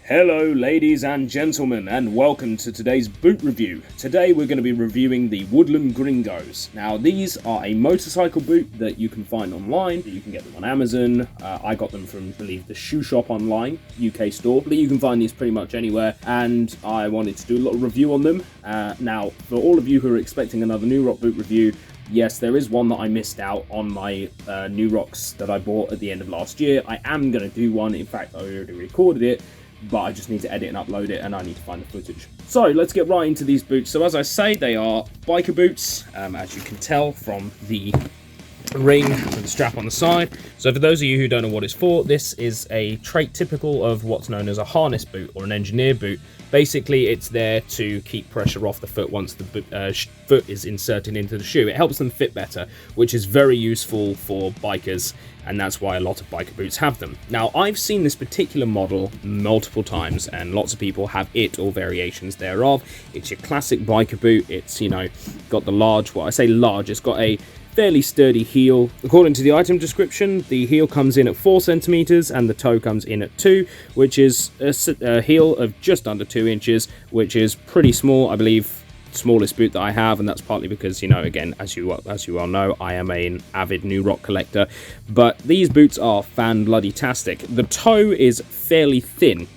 Hello ladies and gentlemen, and welcome to today's boot review. Today we're going to be reviewing the Woodland Gringos. Now these are a motorcycle boot that you can find online. You can get them on Amazon. I got them from, I believe, the Shoe Shop online, UK store. But you can find these pretty much anywhere, and I wanted to do a little review on them. Now, for all of you who are expecting another New Rock boot review, yes, there is one that I missed out on my New Rocks that I bought at the end of last year. I am going to do one. In fact, I already recorded it, but I just need to edit and upload it, and I need to find the footage. So let's get right into these boots. So as I say, they are biker boots, as you can tell from the ring with the strap on the side. So for those of you who don't know what it's for, this is a trait typical of what's known as a harness boot or an engineer boot. Basically, it's there to keep pressure off the foot once the foot is inserted into the shoe. It helps them fit better, which is very useful for bikers, and that's why a lot of biker boots have them. Now, I've seen this particular model multiple times, and lots of people have it or variations thereof. It's your classic biker boot. It's, you know, got the large, well, I say large, it's got a fairly sturdy heel. According to the item description, the heel comes in at 4 centimeters and the toe comes in at 2, which is a heel of just under 2 inches, which is pretty small. I believe smallest boot that I have, and that's partly because, you know, again, as you well know, I am an avid New Rock collector. But these boots are fan-bloody-tastic. The toe is fairly thin.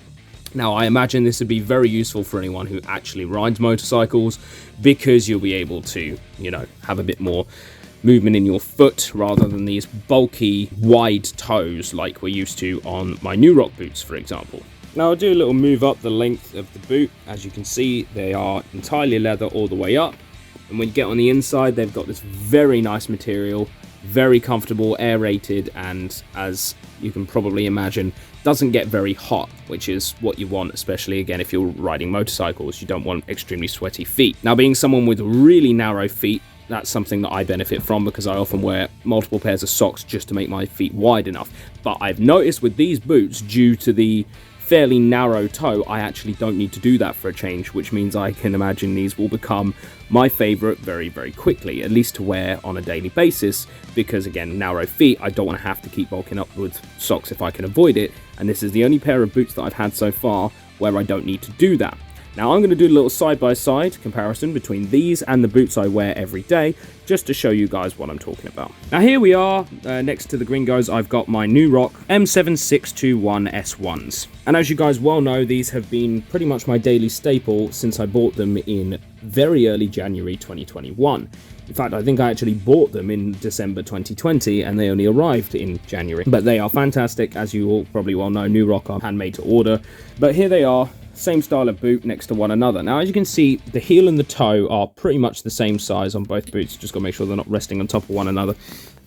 Now, I imagine this would be very useful for anyone who actually rides motorcycles, because you'll be able to, you know, have a bit more movement in your foot rather than these bulky wide toes like we're used to on my New Rock boots, for example. Now I'll do a little move up the length of the boot. As you can see, they are entirely leather all the way up, and when you get on the inside, they've got this very nice material, very comfortable, aerated, and as you can probably imagine, doesn't get very hot, which is what you want, especially again if you're riding motorcycles. You don't want extremely sweaty feet. Now, being someone with really narrow feet, that's something that I benefit from, because I often wear multiple pairs of socks just to make my feet wide enough. But I've noticed with these boots, due to the fairly narrow toe, I actually don't need to do that for a change, which means I can imagine these will become my favorite very, very quickly, at least to wear on a daily basis, because again, narrow feet, I don't want to have to keep bulking up with socks if I can avoid it, and this is the only pair of boots that I've had so far where I don't need to do that. Now I'm going to do a little side-by-side comparison between these and the boots I wear every day, just to show you guys what I'm talking about. Now here we are, next to the Gringos, I've got my New Rock M7621 S1s. And as you guys well know, these have been pretty much my daily staple since I bought them in very early January 2021. In fact, I think I actually bought them in December 2020, and they only arrived in January. But they are fantastic, as you all probably well know. New Rock are handmade to order. But here they are, same style of boot next to one another. Now, as you can see, the heel and the toe are pretty much the same size on both boots. Just got to make sure they're not resting on top of one another,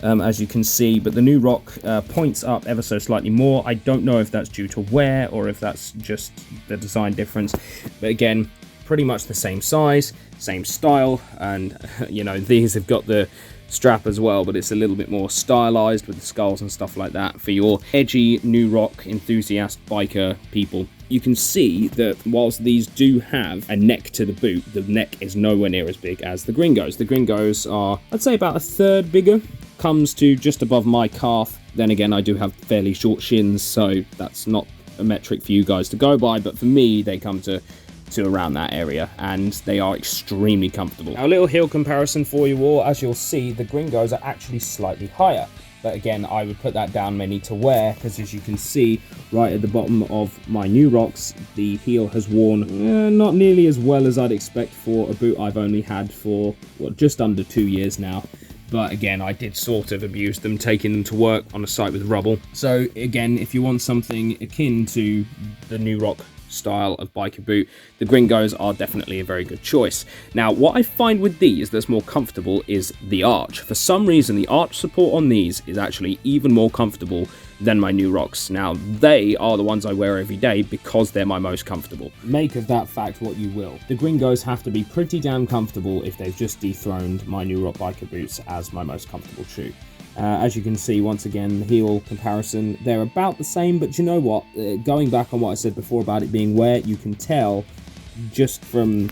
as you can see. But the New Rock points up ever so slightly more. I don't know if that's due to wear or if that's just the design difference. But again, pretty much the same size, same style, and you know, these have got the strap as well, but it's a little bit more stylized with the skulls and stuff like that for your edgy New Rock enthusiast biker people. You can see that whilst these do have a neck to the boot, the neck is nowhere near as big as the Gringos. The Gringos are, I'd say, about a third bigger, comes to just above my calf. Then again, I do have fairly short shins, so that's not a metric for you guys to go by, but for me, they come to around that area, and they are extremely comfortable. Now, a little heel comparison for you all. As you'll see, the Gringos are actually slightly higher, but again, I would put that down mainly to wear, because as you can see right at the bottom of my New Rocks, the heel has worn not nearly as well as I'd expect for a boot I've only had for, well, just under 2 years now. But again, I did sort of abuse them, taking them to work on a site with rubble. So again, if you want something akin to the New Rock style of biker boot, the Gringos are definitely a very good choice. Now, what I find with these that's more comfortable is the arch. For some reason, the arch support on these is actually even more comfortable than my New Rocks. Now, they are the ones I wear every day because they're my most comfortable. Make of that fact what you will. The Gringos have to be pretty damn comfortable if they've just dethroned my New Rock biker boots as my most comfortable shoe. As you can see, once again, the heel comparison, they're about the same, but you know what? Going back on what I said before about it being wear, you can tell just from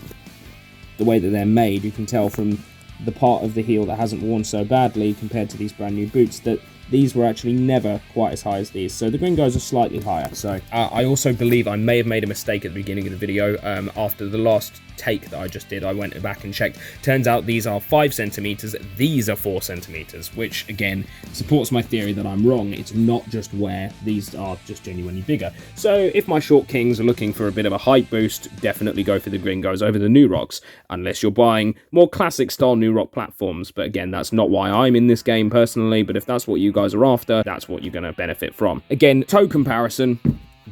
the way that they're made, you can tell from the part of the heel that hasn't worn so badly compared to these brand new boots that these were actually never quite as high as these. So the Gringos are slightly higher. So I also believe I may have made a mistake at the beginning of the video. After the last take that I just did, I went back and checked. Turns out these are 5 centimeters, these are 4 centimeters, which again supports my theory that I'm wrong. It's not just where these are just genuinely bigger. So if my short kings are looking for a bit of a height boost, definitely go for the Gringos over the New Rocks, unless you're buying more classic style New Rock platforms. But again, that's not why I'm in this game personally, but if that's what you guys are after, that's what you're going to benefit from. Again, toe comparison,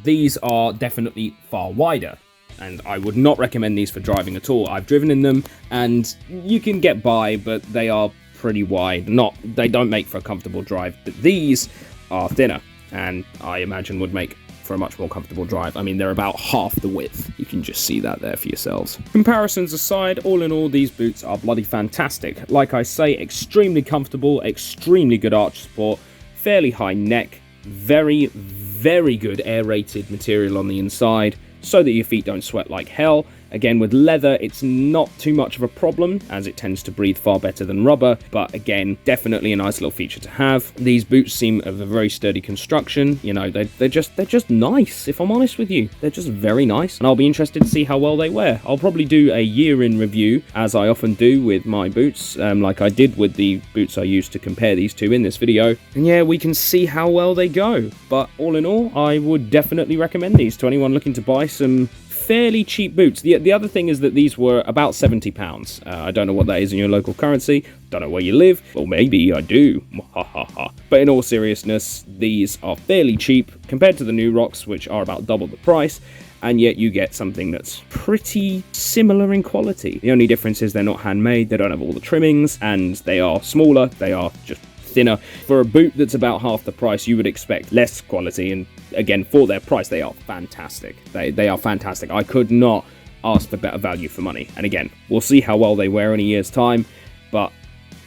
these are definitely far wider, and I would not recommend these for driving at all. I've driven in them, and you can get by, but they are pretty wide. They don't make for a comfortable drive, but these are thinner, and I imagine would make for a much more comfortable drive. I mean, they're about half the width. You can just see that there for yourselves. Comparisons aside, all in all, these boots are bloody fantastic. Like I say, extremely comfortable, extremely good arch support, fairly high neck, very, very good aerated material on the inside, so that your feet don't sweat like hell. Again, with leather, it's not too much of a problem, as it tends to breathe far better than rubber, but again, definitely a nice little feature to have. These boots seem of a very sturdy construction. You know, they're just nice, if I'm honest with you. They're just very nice, and I'll be interested to see how well they wear. I'll probably do a year in review, as I often do with my boots, like I did with the boots I used to compare these two in this video. And yeah, we can see how well they go. But all in all, I would definitely recommend these to anyone looking to buy some fairly cheap boots. The other thing is that these were about £70. I don't know what that is in your local currency. Don't know where you live. Well, maybe I do. But in all seriousness, these are fairly cheap compared to the New Rocks, which are about double the price. And yet you get something that's pretty similar in quality. The only difference is they're not handmade, they don't have all the trimmings, and they are smaller, they are just thinner. For a boot that's about half the price, you would expect less quality, and again, for their price, they are fantastic. They are fantastic. I could not ask for better value for money. And again, we'll see how well they wear in a year's time, but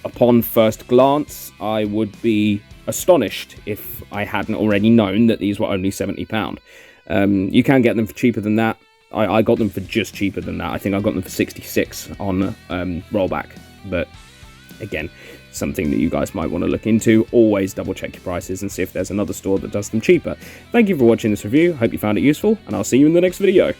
upon first glance, I would be astonished if I hadn't already known that these were only £70. You can get them for cheaper than that. I got them for just cheaper than that. I think I got them for 66 on rollback, but again, something that you guys might want to look into. Always double check your prices and see if there's another store that does them cheaper. Thank you for watching this review. Hope you found it useful, and I'll see you in the next video.